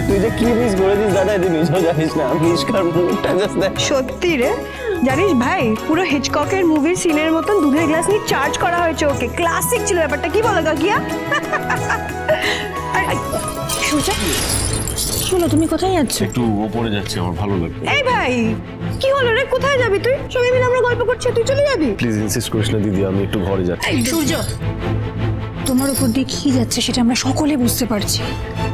তুই যে কি মিস করেছিস দাদা, তুই নিজেও জানিস না। মিশকার মুখটা জাস্ট দেখ। সত্যি রে, জানিস ভাই পুরো হিচককের মুভির সিনের মতন দুধের গ্লাস নিয়ে চার্জ করা হয়েছে ওকে। ক্লাসিক ছিল ব্যাপারটা, কি বলো কাকিয়া? সুজা, শোনো, তুমি কোথায় যাচ্ছ? একটু ওপরে যাচ্ছি, আমার ভালো লাগবে। এই ভাই, কি হলো রে? কোথায় যাবি তুই? সবাই মিলে আমরা গল্প করছি, তুই চলে যাবি? প্লিজ ইনসিস্ট করিস না দিদি, আমি একটু ঘরে যাচ্ছি। সূর্য, তোমার উপর দিয়ে কি যাচ্ছে সেটা আমরা সকলে বুঝতে পারছি।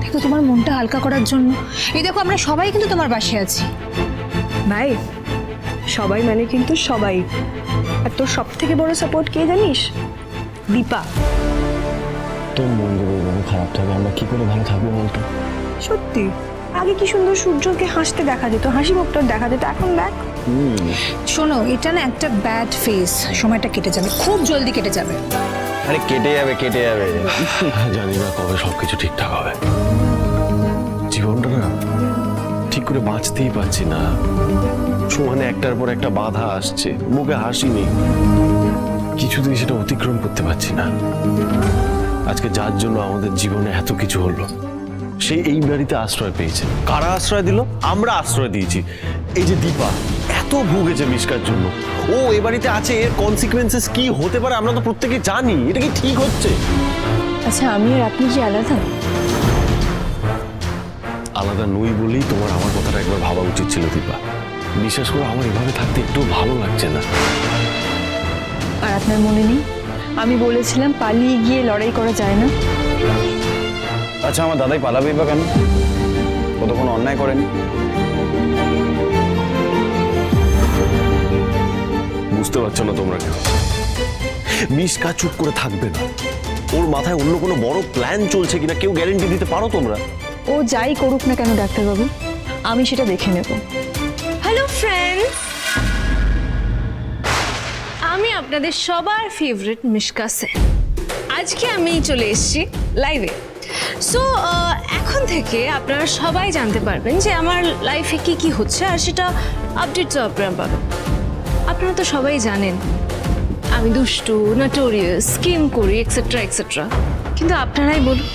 দেখো, তোমার মনটা হালকা করার জন্য এই দেখো আমরা সবাই কিন্তু তোমার পাশে আছি। ভাই, সবাই মানে কিন্তু সবাই। আর তোর সব থেকে বড় সাপোর্ট কে জানিস? দীপা। তোর মন যদি এভাবে খারাপ থাকে, আমরা কি করে ভালো থাকবো বলতো? সত্যি, আগে কি সুন্দর সূর্যকে হাসতে দেখা যেত, হাসি মুখটা দেখা যেত, এখন দেখ। শোনো, এটা না একটা ব্যাড ফেজ, সময়টা কেটে যাবে, খুব জলদি কেটে যাবে। আরে কেটে যাবে, কেটে যাবে। জানি না কবে সবকিছু ঠিকঠাক হবে। জীবনটা না ঠিক করে বাঁচতেই পারছি না। সমানে একটার পর একটা বাধা আসছে, মুখে হাসি নেই, কিছুতেই সেটা অতিক্রম করতে পারছি না। আজকে যার জন্য আমাদের জীবনে এত কিছু হলো, সে এই বাড়িতে আশ্রয় পেয়েছে। কারা আশ্রয় দিল? আমরা আশ্রয় দিয়েছি। এই যে দীপা এত ভুগেছে মিশকার জন্য, ও এ বাড়িতে আছে, এর কনসিকুয়েন্সেস কি হতে পারে আমরা তো প্রত্যেকে জানি। এটা কি ঠিক হচ্ছে? আচ্ছা, আমি আর আপনি কি আলাদা? আলাদা নই বলেই তোমার আমার কথাটা একবার ভাবা উচিত ছিল দীপা। বিশ্বাস করে আমার এভাবে থাকতে একটু ভালো লাগছে না। আর আপনার মনে নেই আমি বলেছিলাম পালিয়ে গিয়ে লড়াই করা যায় না? আচ্ছা, আমার দাদাই পালাবেই বা কেন? ও তো কোনো অন্যায় করেনি। বুঝতে পারছো না তোমরা কেউ? মিশকা চুপ করে থাকবে না। ওর মাথায় অন্য কোনো বড় প্ল্যান চলছে কিনা কেউ গ্যারেন্টি দিতে পারো তোমরা? ও যাই করুক না কেন ডাক্তারবাবু, আমি সেটা দেখে নেব। হ্যালো ফ্রেন্ডস, আমি আপনাদের সবার ফেভারিট মিশকা সেন। আজকে আমি চলে এসেছি লাইভে। সো এখন থেকে আপনারা সবাই জানতে পারবেন যে আমার লাইফে কি কি হচ্ছে, আর সেটা আপডেট তো আপনারা পাবেন। আপনারা তো সবাই জানেন আমি দুষ্টু, নটোরিয়াস, স্কিম করি, এক্সেট্রা এক্সেট্রা। কিন্তু আপনারাই বলুন,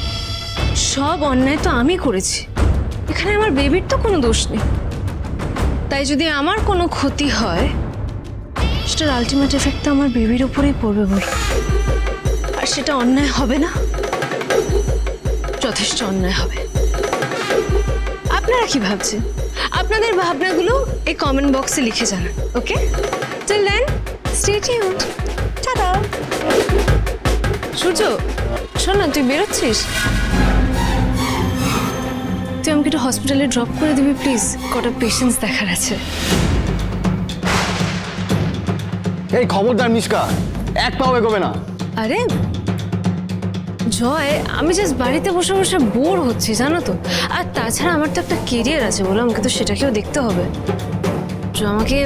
সব অন্যায় তো আমি করেছি, এখানে আমার বেবির তো কোনো দোষ নেই। তাই যদি আমার কোনো ক্ষতি হয়, সেটার আলটিমেট এফেক্ট তো আমার বেবির উপরেই পড়বে বল। আর সেটা অন্যায় হবে না? যথেষ্ট অন্যায় হবে। আপনারা কি ভাবছেন? আপনাদের ভাবনাগুলো এই কমেন্ট বক্সে লিখে জানান। Okay, till then stay tuned. Tata. Surya, শোন না, তুই বেরোচ্ছিস? তুই আমাকে একটু হসপিটালে ড্রপ করে দিবি প্লিজ, কটা পেশেন্টস দেখার আছে। এই খবরদার মিশকা, এক পাও এগোবে না। আরে জয়, আমি জাস্ট বাড়িতে বসে বসে বোর হচ্ছি জানো তো। আর তাছাড়া আমার তো একটা কেরিয়ার আছে বলো, আমাকে তো সেটাকেও দেখতে হবে। জয় আমাকে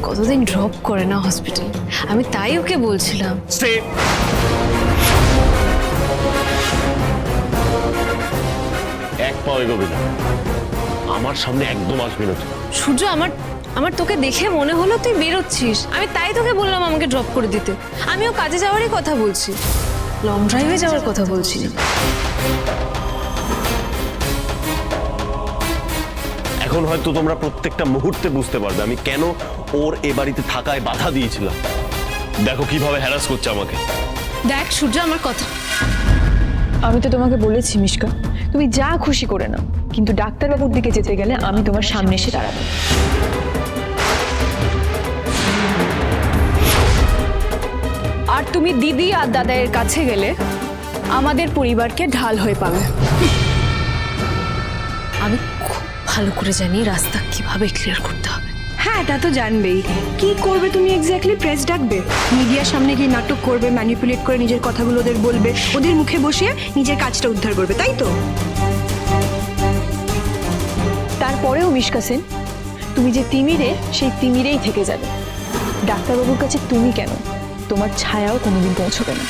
কতদিন ড্রপ করে না হসপিটাল, আমি তাই ওকে বলছিলাম। এক পাও এগোবে না, আমার সামনে একদম আসবে না তুই। সূর্য, আমার তোকে দেখে মনে হলো তুই বেরোচ্ছিস, আমি তাই তোকে বললাম আমাকে ড্রপ করে দিতে। আমিও কাজে যাওয়ারই কথা বলছি, লং ড্রাইভে যাওয়ার কথা বলছি না। এখন হয়তো তোমরা প্রত্যেকটা মুহূর্তে বুঝতে পারবে আমি কেন ওর এ বাড়িতে থাকায় বাধা দিয়েছিলাম। দেখো কিভাবে হ্যারাস করছে আমাকে। দেখ সূর্য, আমার কথা। আমি তো তোমাকে বলেছি মিশকা, তুমি যা খুশি করে নাও, কিন্তু ডাক্তারবাবুর দিকে যেতে গেলে আমি তোমার সামনে এসে দাঁড়াবো। আর তুমি দিদি আর দাদায়ের কাছে গেলে আমাদের পরিবারকে ঢাল হয়ে পাবে। আমি খুব ভালো করে জানি রাস্তা কিভাবে ক্লিয়ার করতে হবে। হ্যাঁ, তা তো জানবেই। কি করবে তুমি এক্স্যাক্টলি? প্রেস ডাকবে, মিডিয়ার সামনে গিয়ে নাটক করবে, ম্যানিপুলেট করে নিজের কথাগুলো ওদের বলবে, ওদের মুখে বসিয়ে নিজের কাজটা উদ্ধার করবে, তাই তো? তারপরেও মিশকা সেন, তুমি যে তিমিরে, সেই তিমিরেই থেকে যাবে। ডাক্তারবাবুর কাছে তুমি কেন, তোমার ছায়াও কোনোদিন পৌঁছবে না।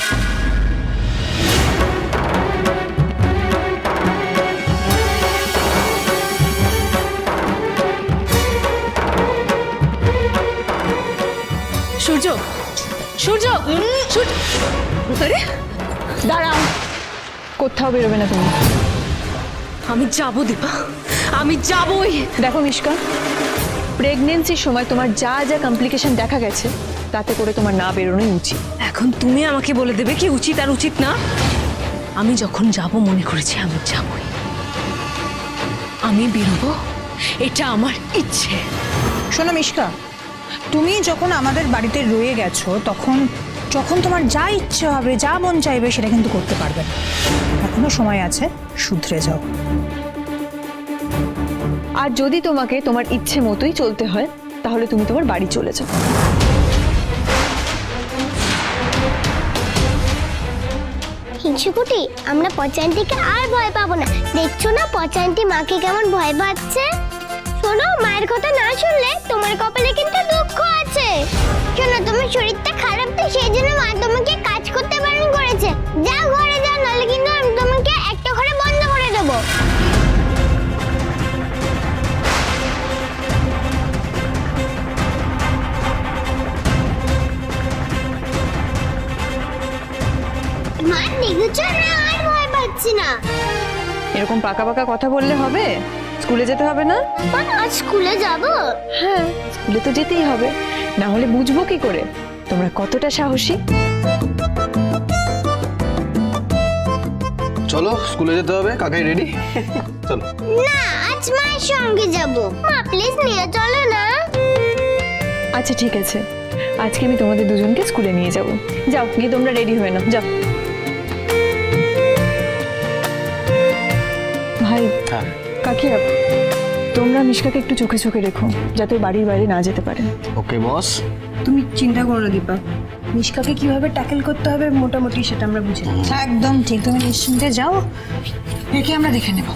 সূর্য, সূর্য, সূর্য, আরে দাঁড়াও, কোথাও বেরোবে না তুমি। আমি যাবো দীপা, আমি যাবই। দেখো মিশকা, প্রেগনেন্সির সময় তোমার যা যা কমপ্লিকেশন দেখা গেছে তাতে করে তোমার না বেরোনোই উচিত। এখন তুমি আমাকে বলে দেবে কি উচিত আর উচিত না? আমি যখন যাব মনে করেছি আমি যাবই, আমি বেরোবো, এটা আমার ইচ্ছে। শোনো মিশকা, তুমি যখন আমাদের বাড়িতে রয়ে গেছো যখন তোমার যা ইচ্ছে হবে, যা মন চাইবে সেটা কিন্তু করতে পারবে না। এখনো সময় আছে, শুধরে যাও। আর যদি তোমাকে তোমার ইচ্ছে মতোই চলতে হয় তাহলে তুমি তোমার বাড়ি চলে যাও। হিংসুকুটি, আমরা পচানটিকে আর ভয় পাবো না। দেখছো না পচানটি মাকে কেমন ভয় পাচ্ছে? শোনো, মায়ের কথা না শুনলে তোমার কপালে কিন্তু দুঃখ আছে। শোনো, তোমার শরীরটা খারাপ, তো সেই জন্য মা তোমাকে কাজ করতে বারণ করেছে। যা ঘরে যাও, নাহলে কিন্তু আমি তোমাকে একটা ঘরে বন্ধ করে দেবো। মা দেখেছো না, আর ভয় পাচ্ছি না। এরকম পাকা পাকা কথা বললে হবে? স্কুলে যেতে হবে না? মা, আজ স্কুলে যাবো? হ্যাঁ, স্কুলে তো যেতেই হবে, না হলে বুঝবো কি করে তোমরা কতটা সাহসী। চলো স্কুলে যেতে হবে, কাকাই রেডি? চলো। না, আজ মায়ের সঙ্গে যাবো। মা প্লিজ নিয়ে চলো না। আচ্ছা ঠিক আছে, আজকে আমি তোমাদের দুজনকে স্কুলে নিয়ে যাব। যাও, গিয়ে তোমরা রেডি হয়ে নাও, যাও। ভাই, কাকিয়া, তোমরা মিশকাকে একটু চোখে চোখে রেখো, যাতে ও বাড়ির বাইরে না যেতে পারে। ওকে বস। তুমি চিন্তা করো না দীপা, মিশকাকে কিভাবে ট্যাকেল করতে হবে মোটামুটি সেটা আমরা বুঝে নিচ্ছি। একদম ঠিক, তুমি নিশ্চিন্তে যাও, একে আমরা দেখে নেব।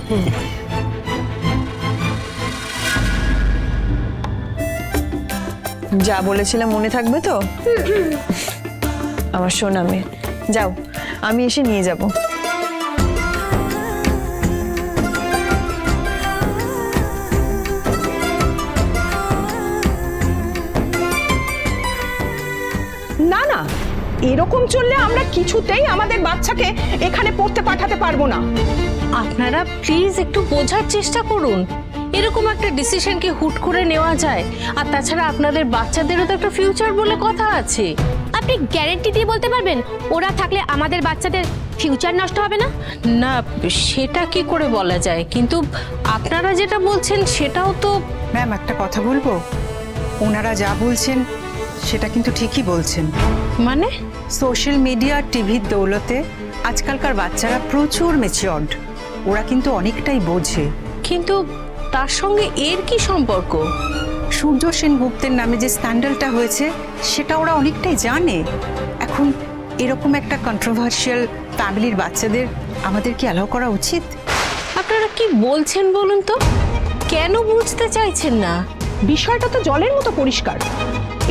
যা বলেছিলাম মনে থাকবে তো? আমার সোনা মেয়ে, যাও, আমি এসে নিয়ে যাব। না না, এরকম চললে আমরা কিছুতেই আমাদের বাচ্চাকে এখানে পড়তে পাঠাতে পারবো না। আপনারা প্লিজ একটু বোঝার চেষ্টা করুন, এরকম একটা ডিসিশন কি হুট করে নেওয়া যায়? আর তাছাড়া আপনাদের বাচ্চাদেরও তো একটা ফিউচার বলে কথা আছে। আপনি গ্যারান্টি দিয়ে বলতে পারবেন ওরা থাকলে আমাদের বাচ্চাদের ফিউচার নষ্ট হবে না? না, সেটা কি করে বলা যায়, কিন্তু আপনারা যেটা বলছেন সেটাও তো। ম্যাম, একটা কথা বলবো? ওনারা যা বলছেন সেটা কিন্তু ঠিকই বলছেন। মানে? সোশ্যাল মিডিয়া আর টিভির দৌলতে আজকালকার বাচ্চারা প্রচুর ম্যাচিওরড, ওরা কিন্তু অনেকটাই বোঝে। কিন্তু তার সঙ্গে এর কি সম্পর্ক? সূর্য সেনগুপ্তের নামে যে স্ক্যান্ডালটা হয়েছে সেটা ওরা অনেকটাই জানে। এখন এরকম একটা কন্ট্রোভার্সিয়াল ফ্যামিলির বাচ্চাদের আমাদের কি অ্যালাউ করা উচিত? আপনারা কি বলছেন বলুন তো? কেন বুঝতে চাইছেন না? বিষয়টা তো জলের মতো পরিষ্কার,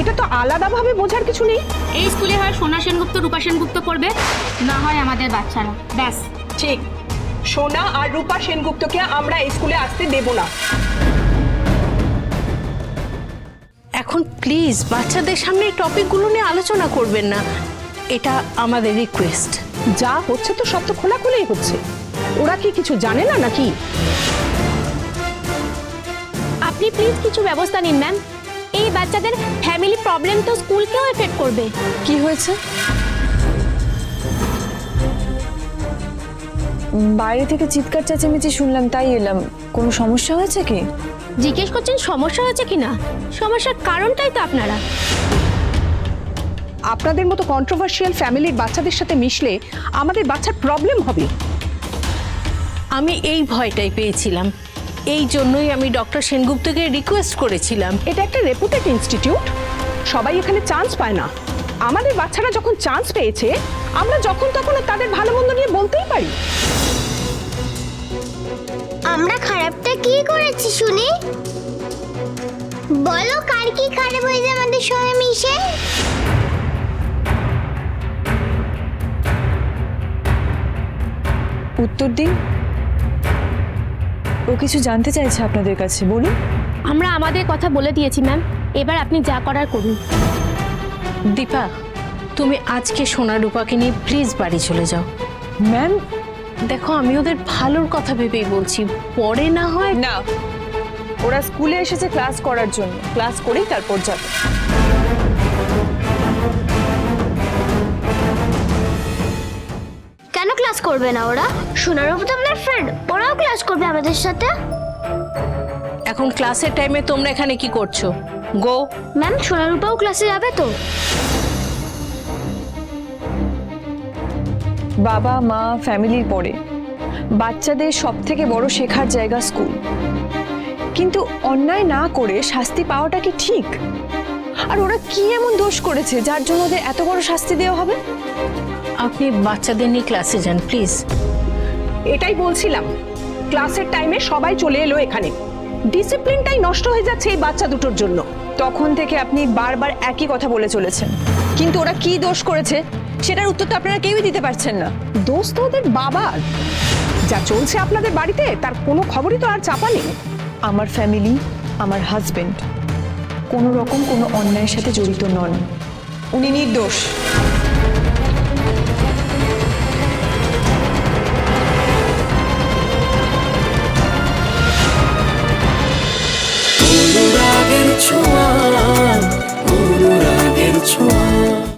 এটা তো আলাদাভাবে বোঝার কিছু নেই। এই স্কুলে হয় সোনা সেনগুপ্ত, রূপা সেনগুপ্ত পড়বে, না হয় আমাদের বাচ্চারা, ব্যাস। ঠিক, সোনা আর রূপা সেনগুপ্তকে আমরা এই স্কুলে আসতে দেব না। এখন প্লিজ বাচ্চাদের সামনে এই টপিকগুলো নিয়ে আলোচনা করবেন না, এটা আমাদের রিকোয়েস্ট। যা হচ্ছে তো সব তো খোলাখুলি হচ্ছে, ওরা কি কিছু জানে না নাকি? আপনি প্লিজ কিছু ব্যবস্থা নিন ম্যাম, এই বাচ্চাদের ফ্যামিলি প্রবলেম তো স্কুলকেও এফেক্ট করবে। কি হয়েছে? বাইরে থেকে চিৎকার চেঁচামেচি শুনলাম, তাই এলাম। কোনো সমস্যা হয়েছে কি? জিজ্ঞেস করছেন সমস্যা হয়েছে কিনা? সমস্যার কারণটাই তো আপনারা। আপনাদের মতো কন্ট্রোভার্সিয়াল ফ্যামিলির বাচ্চাদের সাথে মিশলে আমাদের বাচ্চার প্রবলেম হবে। আমি এই ভয়টাই পেয়েছিলাম, এই জন্যই আমি ডক্টর সেনগুপ্তকে রিকোয়েস্ট করেছিলাম। এটা একটা রেপুটেড ইনস্টিটিউট, সবাই এখানে চান্স পায় না। আমাদের বাচ্চারা যখন চান্স পেয়েছে, আমরা যখন তখন তাদের ভালো মন্দ নিয়ে বলতেই পারি। আমরা খারাপটা কি করেছি শুনি? বলো, কার কি খারাপ হয়েছে আমাদের সঙ্গে মিশে? উত্তর দিন। ও কিছু জানতে চাইছে আপনাদের কাছে, বলুন। আমরা আমাদের কথা বলে দিয়েছি ম্যাম, এবার আপনি যা করার করুন। দীপা, তুমি আজকে সোনা রূপাকে নিয়ে প্লিজ বাড়ি চলে যাও। ম্যাম, দেখো আমি ওদের ভালোর কথা ভেবেই বলছি, পরে না হয়। না, ওরা স্কুলে এসেছে ক্লাস করার জন্য, ক্লাস করেই তারপর যাবে। কেন ক্লাস করবে না ওরা? সোনার বাবু তো আমাদের ফ্রেন্ড, ওরাও ক্লাস করবে আমাদের সাথে। এখন ক্লাসের টাইমে তোমরা এখানে কি করছো? গো। ম্যাম, সোনার বাবু ক্লাসে যাবে তো? বাবা মা ফ্যামিলির পরে বাচ্চাদের সব থেকে বড় শেখার জায়গা স্কুল। কিন্তু অন্যায় না করে শাস্তি পাওয়াটা কি ঠিক? আর ওরা কি এমন দোষ করেছে যার জন্য ওদের এত বড় শাস্তি দেওয়া হবে? আপনি বাচ্চাদের নিয়ে ক্লাসে যান প্লিজ। এটাই বলছিলাম, ক্লাসের টাইমে সবাই চলে এলো এখানে, ডিসিপ্লিনটাই নষ্ট হয়ে যাচ্ছে এই বাচ্চা দুটোর জন্য। তখন থেকে আপনি বারবার একই কথা বলে চলেছেন, কিন্তু ওরা কি দোষ করেছে সেটার উত্তর তো আপনারা কেউই দিতে পারছেন না। দোষ তো ওদের বাবার। যা চলছে আপনাদের বাড়িতে তার কোনো খবরই তো আর চাপা নেই। আমার ফ্যামিলি, আমার হাজবেন্ড কোনো রকম কোনো অন্যায়ের সাথে জড়িত নন, উনি নির্দোষ। ছোঁয়া